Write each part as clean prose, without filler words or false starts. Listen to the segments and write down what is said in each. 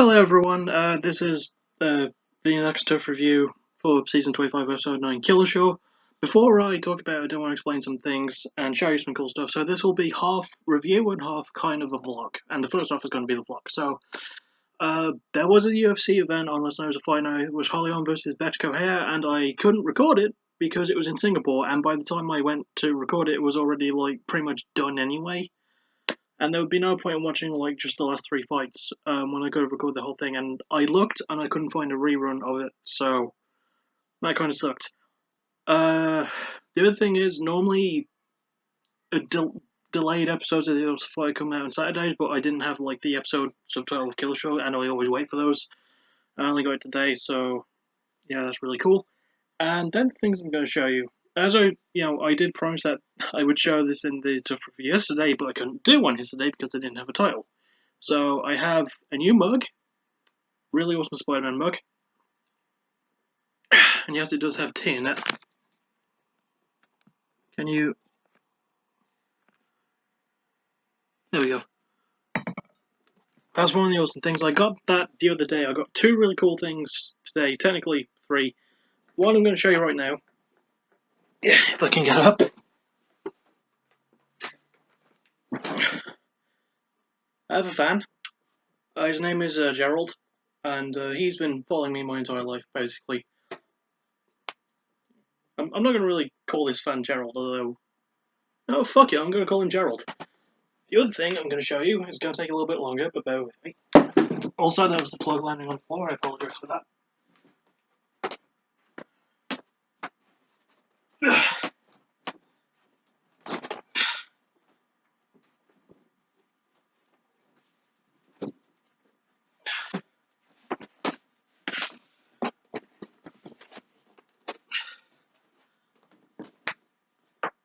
Hello everyone, this is the next TUF review for Season 25, Episode 9, Killashaw. Before I talk about it, I do want to explain some things and show you some cool stuff. So this will be half review and half kind of a vlog, and the first half is going to be the vlog. So, there was a UFC event on last night's fight night. It was Holly versus Bethe Coher, and I couldn't record it because it was in Singapore, and by the time I went to record it, it was already, pretty much done anyway. And there would be no point in watching, just the last three fights when I could have recorded the whole thing. And I looked, and I couldn't find a rerun of it, so that kind of sucked. The other thing is, normally, delayed episodes of the fight come out on Saturdays, but I didn't have, the episode subtitle of Killashaw, and I always wait for those. I only got it today, so, yeah, that's really cool. And then the things I'm going to show you. As I did promise that I would show this in the TUF review yesterday, but I couldn't do one yesterday because I didn't have a title. So I have a new mug, really awesome Spider-Man mug, and yes, it does have tea in it. Can you? There we go. That's one of the awesome things. I got that the other day. I got two really cool things today, technically three. One I'm going to show you right now. Yeah, if I can get up. I have a fan. His name is Gerald, and he's been following me my entire life, basically. I'm not going to really call this fan Gerald, although... Oh, fuck it, I'm going to call him Gerald. The other thing I'm going to show you is going to take a little bit longer, but bear with me. Also, there was the plug landing on the floor. I apologise for that.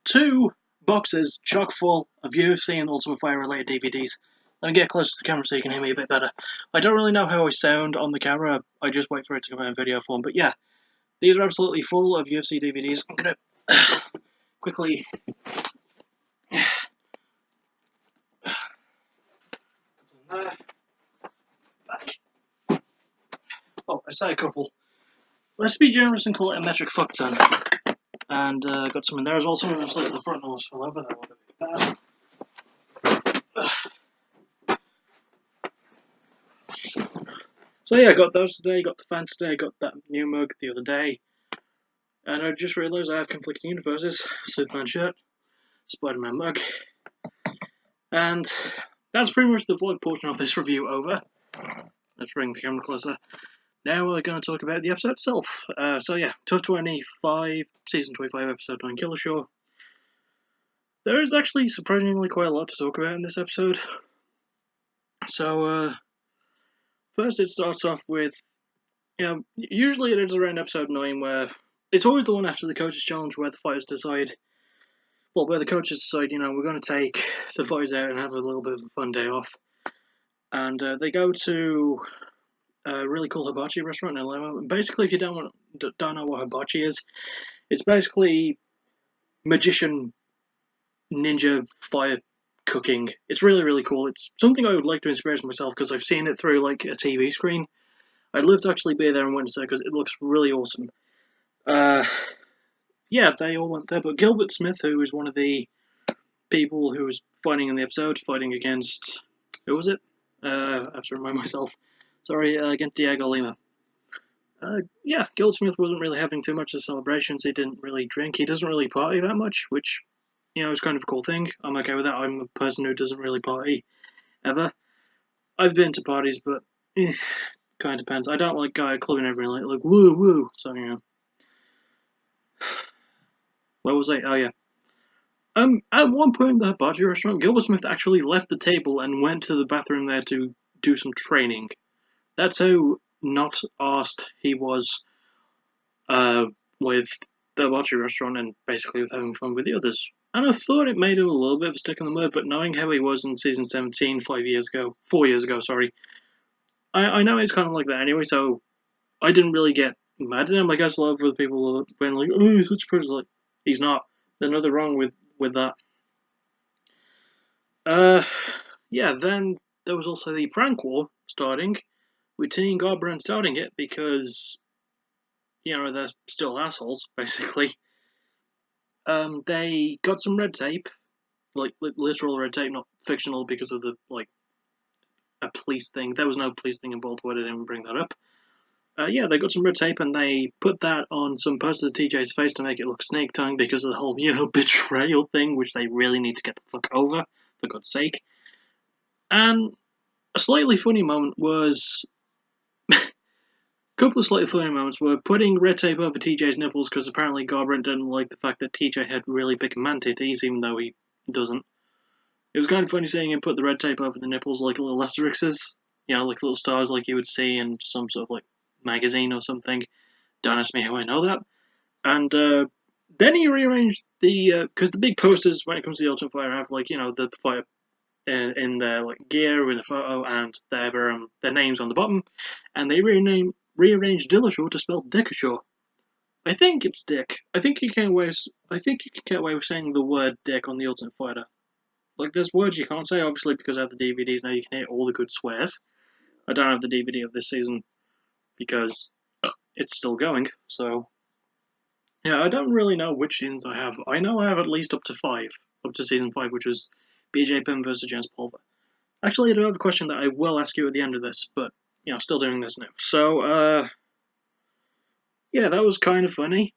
Two boxes chock full of UFC and Ultimate Fighter related DVDs. Let me get closer to the camera so you can hear me a bit better. I don't really know how I sound on the camera. I just wait for it to come out in video form. But yeah, these are absolutely full of UFC DVDs. I'm going to quickly... Back. Oh, I say a couple. Let's be generous and call it a metric fuck ton. And got some in there as well. Some of them slid to the front and almost fell over. That would have been bad. So yeah, I got those today. Got the fan today. Got that new mug the other day. And I just realised I have conflicting universes. Superman shirt, Spider-Man mug. And that's pretty much the vlog portion of this review over. Let's bring the camera closer. Now we're going to talk about the episode itself. So yeah, TUF 25, Season 25, Episode 9, Killashaw. There is actually surprisingly quite a lot to talk about in this episode. So, first it starts off with, usually it is around Episode 9 where, it's always the one after the Coaches Challenge where the fighters decide, where the coaches decide, we're going to take the fighters out and have a little bit of a fun day off. And they go to a really cool hibachi restaurant in Lima. Basically, if you don't know what hibachi is, it's basically magician ninja fire cooking. It's really, really cool. It's something I would like to experience myself because I've seen it through a TV screen. I'd love to actually be there and witness it because it looks really awesome. Yeah, they all went there, but Gilbert Smith, who is one of the people who was fighting in the episode, fighting against, who was it? I have to remind myself. Sorry, against Dhiego Lima. Yeah, Gilbert Smith wasn't really having too much of celebrations. He didn't really drink. He doesn't really party that much, which, is kind of a cool thing. I'm okay with that. I'm a person who doesn't really party, ever. I've been to parties, but kind of depends. I don't like clubbing every night, woo woo. So where was I? Oh yeah. At one point in the hibachi restaurant, Gilbert Smith actually left the table and went to the bathroom there to do some training. That's how not arsed he was with the hibachi restaurant and basically with having fun with the others. And I thought it made him a little bit of a stick in the mud, but knowing how he was in Season 17 4 years ago, sorry, I know he's kind of like that anyway, so I didn't really get mad at him. I guess a lot of other people have been like, oh, he's such a person. He's not. There's nothing wrong with that. Yeah, then there was also the prank war starting, with Team Gilbert starting it because, you know, they're still assholes, basically. They got some red tape, like literal red tape, not fictional because of the, like, a police thing. There was no police thing involved, so I didn't even bring that up. Yeah, they got some red tape and they put that on some posters of TJ's face to make it look snake tongue because of the whole, you know, betrayal thing, which they really need to get the fuck over, for God's sake. And a slightly funny moment was... a couple of slightly funny moments were putting red tape over TJ's nipples because apparently Gilbert didn't like the fact that TJ had really big man titties, even though he doesn't. It was kind of funny seeing him put the red tape over the nipples like little asterisks, you know, like little stars like you would see in some sort of, like, magazine or something. Don't ask me how I know that. And then he rearranged the... because the big posters, when it comes to the Ultimate Fighter, have, like, you know, the fighter in their, like, gear in the photo and their names on the bottom. And they rearranged Dillashaw to spell Dickashaw. I think it's Dick. I think you can get away with saying the word Dick on the Ultimate Fighter. Like, there's words you can't say, obviously, because I have the DVDs now. You can hear all the good swears. I don't have the DVD of this season because it's still going, so... Yeah, I don't really know which seasons I have. I know I have at least up to 5. Up to season 5, which was BJ Penn versus James Pulver. Actually, I do have a question that I will ask you at the end of this, but, you know, still doing this now. So, yeah, that was kind of funny.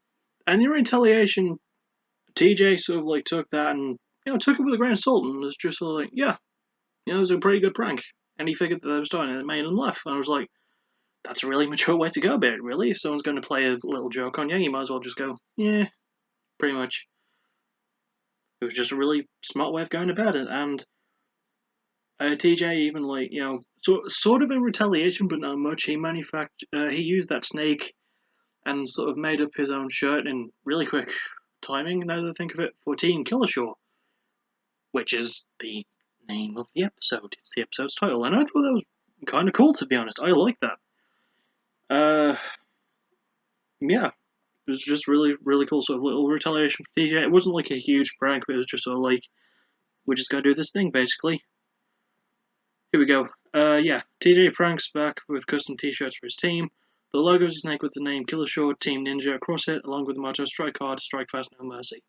And in retaliation, TJ sort of, like, took that and, you know, took it with a grain of salt and was just sort of like, yeah, you know, it was a pretty good prank. And he figured that they were starting and it made him laugh. And I was like, that's a really mature way to go about it, really. If someone's going to play a little joke on you, you might as well just go, yeah, pretty much. It was just a really smart way of going about it. And TJ even, like, you know, sort of in retaliation, but not much, he used that snake and sort of made up his own shirt in really quick timing, now that I think of it, for Team Killashaw, which is the name of the episode. It's the episode's title, and I thought that was kind of cool, to be honest. I like that. Yeah, it was just really, really cool sort of little retaliation for TJ. It wasn't like a huge prank, but it was just sort of like, we're just gonna do this thing, basically. Here we go. Yeah, TJ pranks back with custom t-shirts for his team. The logo is a snake with the name Killashaw, Team Ninja across it, along with the motto, strike hard, strike fast, no mercy.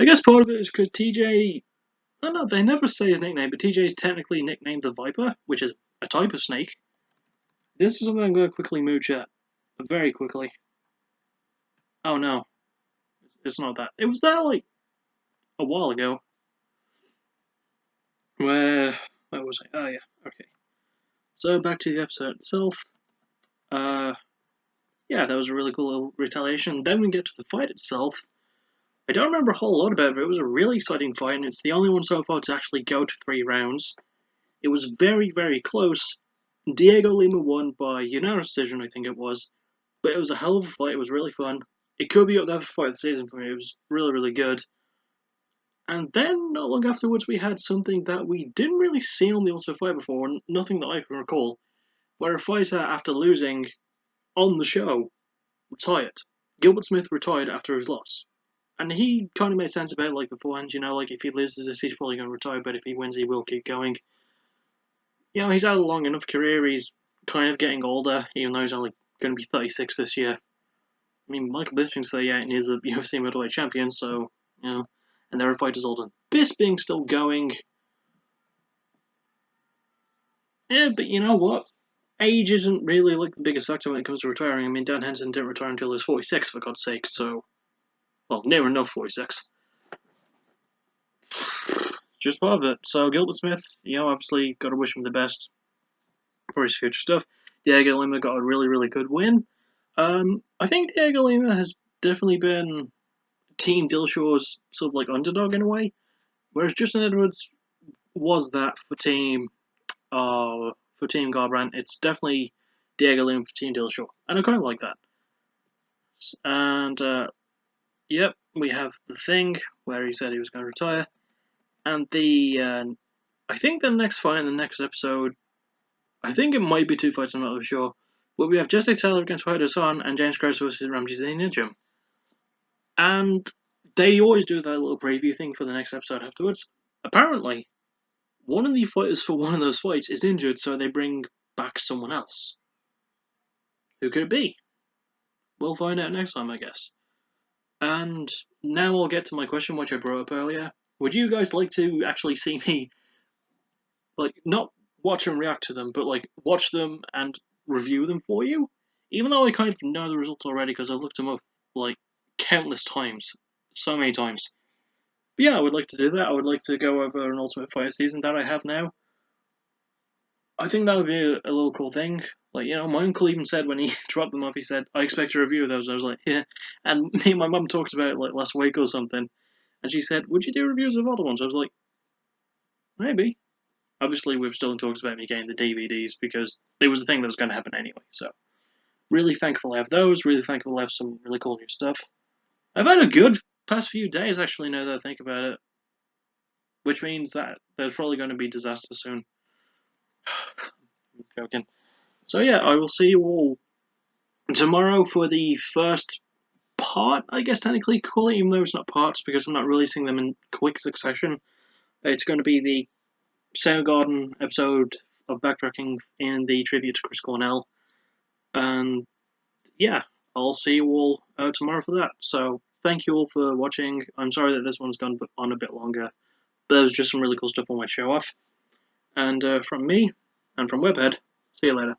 I guess part of it is because TJ... I don't know, they never say his nickname, but TJ is technically nicknamed the Viper, which is a type of snake. This is something I'm going to quickly mooch at. Very quickly. Oh no. It's not that. It was there, like, a while ago. Where was I? Oh yeah, okay. So back to the episode itself. Yeah, that was a really cool little retaliation. Then we get to the fight itself. I don't remember a whole lot about it, but it was a really exciting fight, and it's the only one so far to actually go to 3 rounds. It was very, very close. Dhiego Lima won by unanimous decision, I think it was. But it was a hell of a fight, it was really fun. It could be up there for fight of the season for me, it was really, really good. And then, not long afterwards, we had something that we didn't really see on the Ultimate Fight before, nothing that I can recall, where a fighter, after losing on the show, retired. Gilbert Smith retired after his loss. And he kind of made sense about it, like, beforehand, you know, like, if he loses this, he's probably going to retire, but if he wins, he will keep going. You know, he's had a long enough career, he's kind of getting older, even though he's only going to be 36 this year. I mean, Michael Bisping's 38 and he's the UFC middleweight champion, so, you know, and there are fighters older than Bisping still going. Yeah, but you know what? Age isn't really, like, the biggest factor when it comes to retiring. I mean, Dan Henson didn't retire until he was 46, for God's sake, so... Well, near enough 46. Just part of it. So, Gilbert Smith, you know, obviously got to wish him the best for his future stuff. Dhiego Lima got a really, really good win. I think Dhiego Lima has definitely been Team Dillashaw's sort of, like, underdog in a way, whereas Justin Edwards was that for Team Garbrandt. It's definitely Dhiego Lima for Team Dillashaw, and I kind of like that. And yep, we have the thing where he said he was going to retire, and the I think the next fight in the next episode, I think it might be 2 fights. I'm not really sure, but we have Jesse Taylor against Wahid Hassan and James Krause versus Ramses Ninja. And they always do that little preview thing for the next episode afterwards. Apparently, one of the fighters for one of those fights is injured, so they bring back someone else. Who could it be? We'll find out next time, I guess. And now I'll get to my question, which I brought up earlier. Would you guys like to actually see me, like, not watch and react to them, but, like, watch them and review them for you? Even though I kind of know the results already because I've looked them up, like, countless times. So many times. But yeah, I would like to do that. I would like to go over an Ultimate Fighter season that I have now. I think that would be a little cool thing. Like, my uncle even said when he dropped them off, he said, I expect a review of those. And I was like, yeah. And me and my mum talked about it, like, last week or something. And she said, would you do reviews of other ones? I was like, maybe. Obviously, we've still in talks about me getting the DVDs because it was the thing that was going to happen anyway. So, really thankful I have those. Really thankful I have some really cool new stuff. I've had a good past few days, actually, now that I think about it. Which means that there's probably going to be disaster soon. I'm joking. So yeah, I will see you all tomorrow for the first part, I guess technically call it, even though it's not parts because I'm not releasing them in quick succession. It's going to be the Soundgarden episode of Backtracking in the tribute to Chris Cornell. And yeah, I'll see you all tomorrow for that. So thank you all for watching. I'm sorry that this one's gone on a bit longer. But there was just some really cool stuff on my show off. And from me, and from Webhead, see you later.